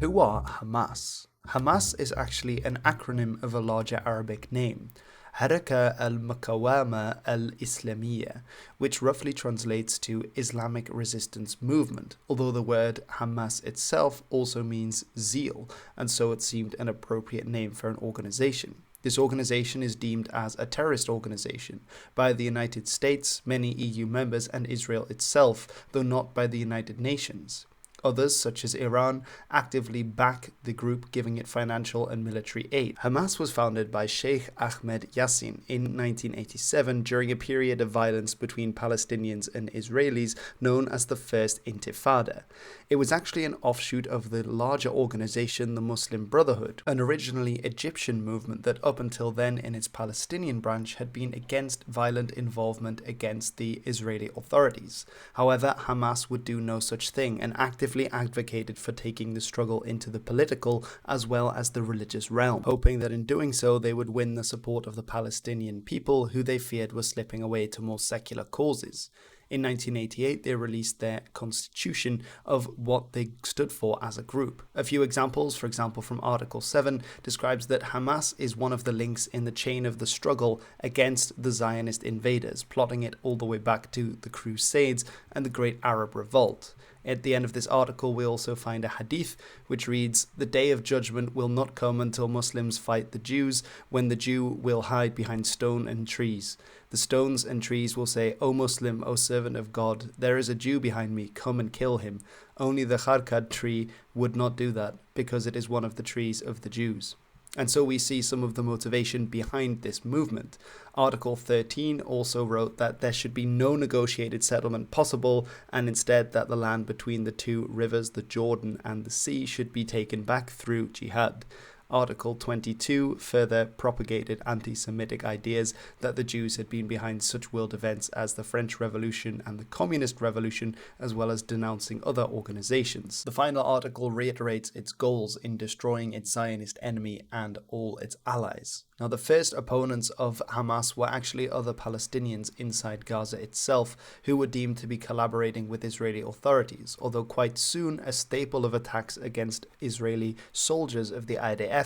Who are Hamas? Hamas is actually an acronym of a larger Arabic name, Haraka al-Mukawama al-Islamiyya, which roughly translates to Islamic Resistance Movement, although the word Hamas itself also means zeal, and so it seemed an appropriate name for an organization. This organization is deemed as a terrorist organization by the United States, many EU members, and Israel itself, though not by the United Nations. Others, such as Iran, actively back the group, giving it financial and military aid. Hamas was founded by Sheikh Ahmed Yassin in 1987 during a period of violence between Palestinians and Israelis known as the First Intifada. It was actually an offshoot of the larger organization, the Muslim Brotherhood, an originally Egyptian movement that up until then in its Palestinian branch had been against violent involvement against the Israeli authorities. However, Hamas would do no such thing and actively advocated for taking the struggle into the political as well as the religious realm, hoping that in doing so they would win the support of the Palestinian people, who they feared were slipping away to more secular causes. In 1988, they released their constitution of what they stood for as a group. A few examples, for example, from Article 7, describes that Hamas is one of the links in the chain of the struggle against the Zionist invaders, plotting it all the way back to the Crusades and the Great Arab Revolt. At the end of this article, we also find a hadith which reads, "The day of judgment will not come until Muslims fight the Jews, when the Jew will hide behind stone and trees. The stones and trees will say, 'O Muslim, O servant of God, there is a Jew behind me, come and kill him.' Only the kharkad tree would not do that, because it is one of the trees of the Jews." And so we see some of the motivation behind this movement. Article 13 also wrote that there should be no negotiated settlement possible, and instead that the land between the two rivers, the Jordan and the sea, should be taken back through jihad. Article 22 further propagated anti-Semitic ideas that the Jews had been behind such world events as the French Revolution and the Communist Revolution, as well as denouncing other organizations. The final article reiterates its goals in destroying its Zionist enemy and all its allies. Now, the first opponents of Hamas were actually other Palestinians inside Gaza itself, who were deemed to be collaborating with Israeli authorities, although quite soon a staple of attacks against Israeli soldiers of the IDF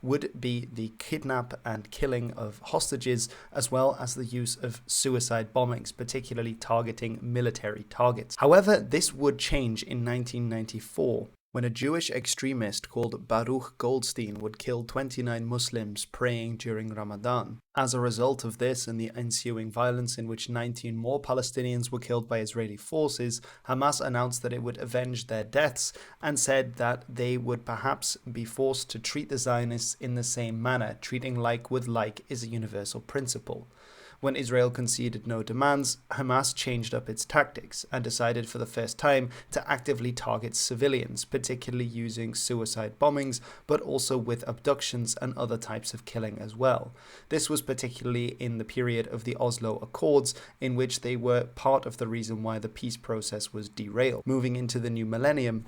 would be the kidnap and killing of hostages, as well as the use of suicide bombings, particularly targeting military targets. However, this would change in 1994. When a Jewish extremist called Baruch Goldstein would kill 29 Muslims praying during Ramadan. As a result of this and the ensuing violence, in which 19 more Palestinians were killed by Israeli forces, Hamas announced that it would avenge their deaths and said that they would perhaps be forced to treat the Zionists in the same manner. Treating like with like is a universal principle. When Israel conceded no demands, Hamas changed up its tactics and decided for the first time to actively target civilians, particularly using suicide bombings, but also with abductions and other types of killing as well. This was particularly in the period of the Oslo Accords, in which they were part of the reason why the peace process was derailed. Moving into the new millennium,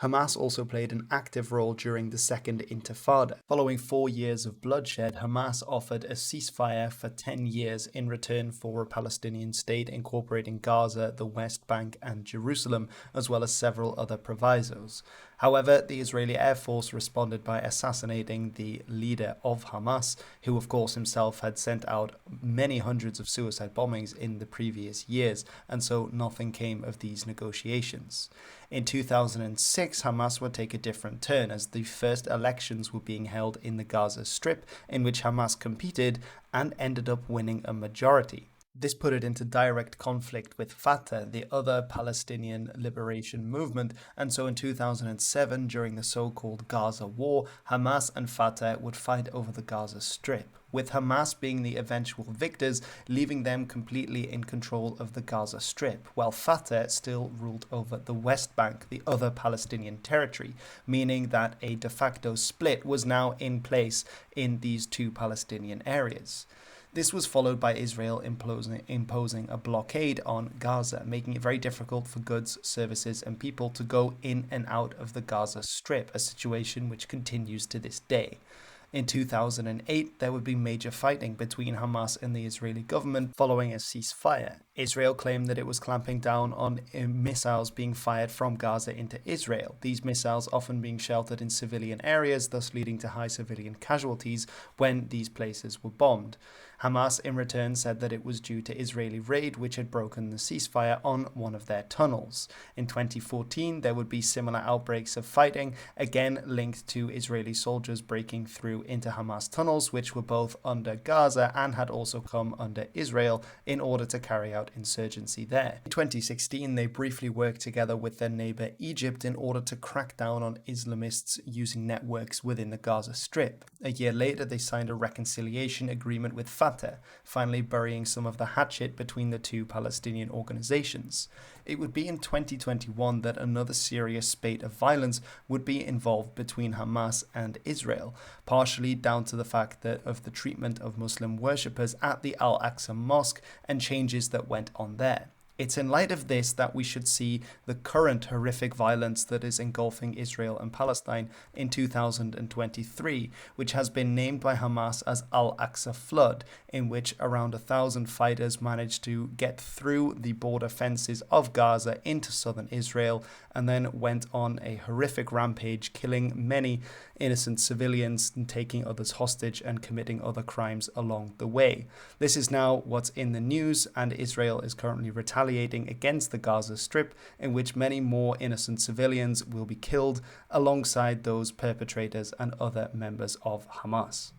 Hamas also played an active role during the Second Intifada. Following 4 years of bloodshed, Hamas offered a ceasefire for 10 years in return for a Palestinian state incorporating Gaza, the West Bank, and Jerusalem, as well as several other provisos. However, the Israeli Air Force responded by assassinating the leader of Hamas, who of course himself had sent out many hundreds of suicide bombings in the previous years, and so nothing came of these negotiations. In 2006, Hamas would take a different turn, as the first elections were being held in the Gaza Strip, in which Hamas competed and ended up winning a majority. This put it into direct conflict with Fatah, the other Palestinian liberation movement, and so in 2007, during the so-called Gaza War, Hamas and Fatah would fight over the Gaza Strip, with Hamas being the eventual victors, leaving them completely in control of the Gaza Strip, while Fatah still ruled over the West Bank, the other Palestinian territory, meaning that a de facto split was now in place in these two Palestinian areas. This was followed by Israel imposing a blockade on Gaza, making it very difficult for goods, services, and people to go in and out of the Gaza Strip, a situation which continues to this day. In 2008, there would be major fighting between Hamas and the Israeli government following a ceasefire. Israel claimed that it was clamping down on missiles being fired from Gaza into Israel, these missiles often being sheltered in civilian areas, thus leading to high civilian casualties when these places were bombed. Hamas in return said that it was due to Israeli raid which had broken the ceasefire on one of their tunnels. In 2014, there would be similar outbreaks of fighting, again linked to Israeli soldiers breaking through into Hamas tunnels, which were both under Gaza and had also come under Israel in order to carry out insurgency there. In 2016, they briefly worked together with their neighbor Egypt in order to crack down on Islamists using networks within the Gaza Strip. A year later, they signed a reconciliation agreement with Fatah, finally burying some of the hatchet between the two Palestinian organizations. It would be in 2021 that another serious spate of violence would be involved between Hamas and Israel, partially down to the fact that of the treatment of Muslim worshippers at the Al-Aqsa Mosque and changes that went on there. It's in light of this that we should see the current horrific violence that is engulfing Israel and Palestine in 2023, which has been named by Hamas as Al-Aqsa Flood, in which around 1,000 fighters managed to get through the border fences of Gaza into southern Israel and then went on a horrific rampage, killing many innocent civilians and taking others hostage and committing other crimes along the way. This is now what's in the news, and Israel is currently retaliating against the Gaza Strip, in which many more innocent civilians will be killed alongside those perpetrators and other members of Hamas.